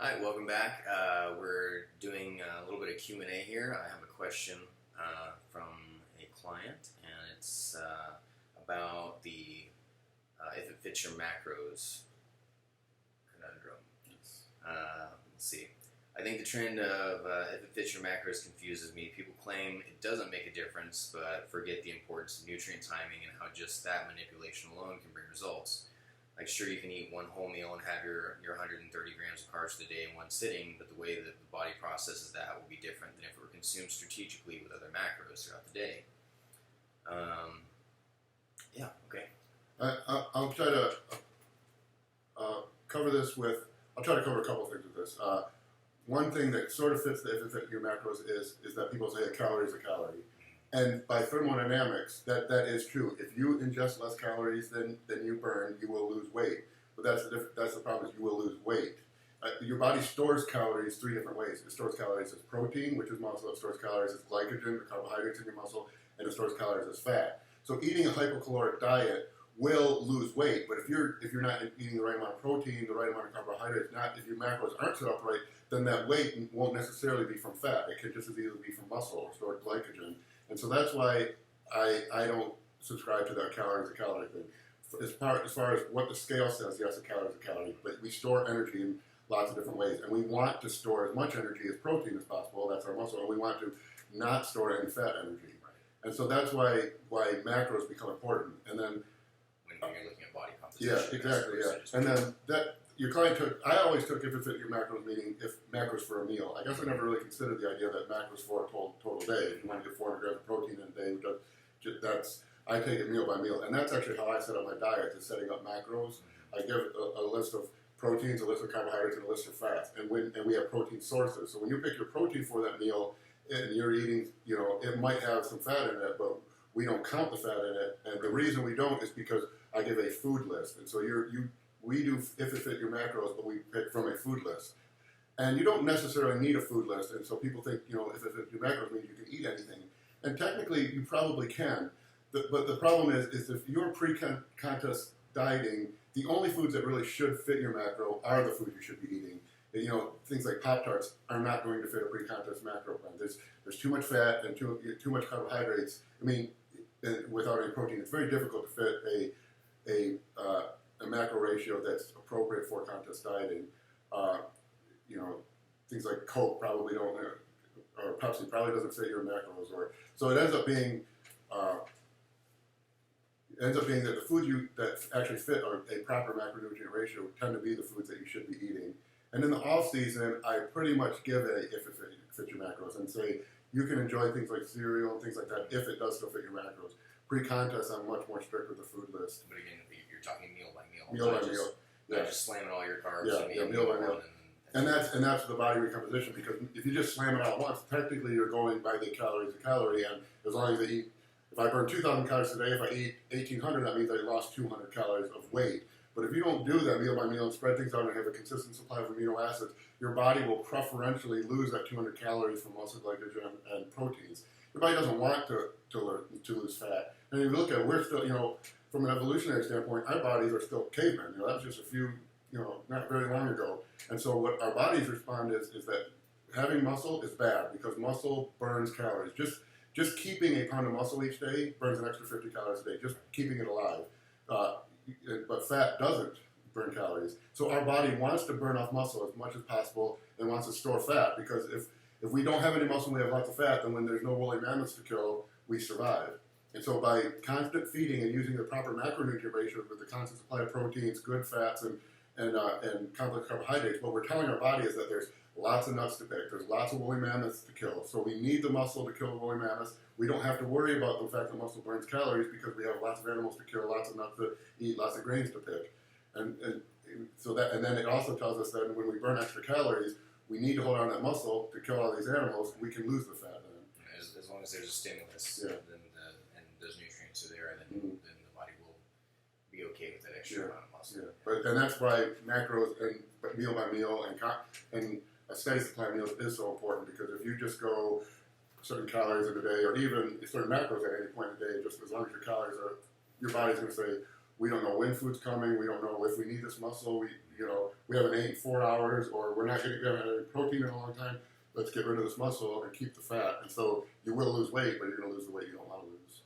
Hi, welcome back. We're doing a little bit of Q&A here. I have a question from a client, and it's about the if it fits your macros conundrum. Let's see. I think the trend of if it fits your macros confuses me. People claim it doesn't make a difference, but forget the importance of nutrient timing and how just that manipulation alone can bring results. Like, sure, you can eat one whole meal and have your 130 grams of carbs a day in one sitting, but the way that the body processes that will be different than if it were consumed strategically with other macros throughout the day. Yeah, okay. I'll try to cover this with, I'll try to cover a couple of things with this. One thing that sort of fits the if it fit your macros is that people say a calorie is a calorie. And by thermodynamics, that is true. If you ingest less calories than you burn, you will lose weight. But that's the problem, is you will lose weight. Your body stores calories three different ways. It stores calories as protein, which is muscle. It stores calories as glycogen, the carbohydrates in your muscle, and it stores calories as fat. So eating a hypocaloric diet will lose weight, but if you're not eating the right amount of protein, the right amount of carbohydrates, if your macros aren't set up right, then that weight won't necessarily be from fat. It could just as easily be from muscle or stored glycogen. And so that's why I don't subscribe to that calorie is a calorie thing. As far as what the scale says, yes, a calorie is a calorie, but we store energy in lots of different ways. And we want to store as much energy as protein as possible. That's our muscle. And we want to not store any fat energy. And so that's why macros become important. And then when you're looking at body composition. Yeah, exactly, yeah. And then that your client took, I always took if it fit your macros, meaning if macros for a meal. I guess I never really considered the idea that macros for a total day. If you want to get 400 grams of protein in a day, I take it meal by meal. And that's actually how I set up my diet, is setting up macros. I give a list of proteins, a list of carbohydrates, and a list of fats. And we have protein sources. So when you pick your protein for that meal, and you're eating, it might have some fat in it, but we don't count the fat in it. And the reason we don't is because I give a food list. And so we do if it fit your macros, but we pick from a food list. And you don't necessarily need a food list. And so people think, if it fit your macros means you can eat anything. And technically, you probably can. But the problem is if you're pre-contest dieting, the only foods that really should fit your macro are the foods you should be eating. Things like Pop-Tarts are not going to fit a pre-contest macro plan. There's too much fat and too much carbohydrates. Without any protein, it's very difficult to fit a macro ratio that's appropriate for contest dieting. Things like Coke probably don't, or Pepsi probably doesn't fit your macros. So it ends up being that the foods that actually fit a proper macronutrient ratio tend to be the foods that you should be eating. And in the off season, I pretty much give it if it fits your macros and say you can enjoy things like cereal and things like that if it does still fit your macros. Pre-contest, I'm much more strict with the food list. But again, you're talking meal by meal. Meal by meal. Yeah. Just slamming all your carbs. Yeah, meal by meal. And that's the body recomposition, because if you just slam it all at once, technically you're going by the calories a calorie, and as long as if I burn 2,000 calories a day, if I eat 1,800, that means I lost 200 calories of weight. But if you don't do that meal by meal and spread things out and have a consistent supply of amino acids, your body will preferentially lose that 200 calories from muscle glycogen and proteins. Your body doesn't want to lose fat. And if you look at it, we're still, from an evolutionary standpoint, our bodies are still cavemen. That was just a few, not very long ago. And so what our bodies respond is that having muscle is bad, because muscle burns calories. Just keeping a pound of muscle each day burns an extra 50 calories a day, just keeping it alive. But fat doesn't burn calories. So our body wants to burn off muscle as much as possible and wants to store fat, because if we don't have any muscle and we have lots of fat, then when there's no woolly mammoths to kill, we survive. And so by constant feeding and using the proper macronutrient ratios with the constant supply of proteins, good fats, and complex carbohydrates, what we're telling our body is that there's lots of nuts to pick. There's lots of woolly mammoths to kill. So we need the muscle to kill the woolly mammoths. We don't have to worry about the fact that muscle burns calories, because we have lots of animals to kill, lots of nuts to eat, lots of grains to pick. And then it also tells us that when we burn extra calories, we need to hold on to that muscle to kill all these animals. We can lose the fat then. As long as there's a stimulus, yeah. and those nutrients are there, then the body will be okay with that extra amount of muscle. Yeah. And that's why macros and meal by meal and a steady supply of meals is so important, because if you just go certain calories in a day, or even certain macros at any point in the day, just as long as your calories are, your body's going to say, we don't know when food's coming. We don't know if we need this muscle. We haven't ate in 4 hours, or we haven't had any protein in a long time. Let's get rid of this muscle and keep the fat. And so you will lose weight, but you're going to lose the weight you don't want to lose.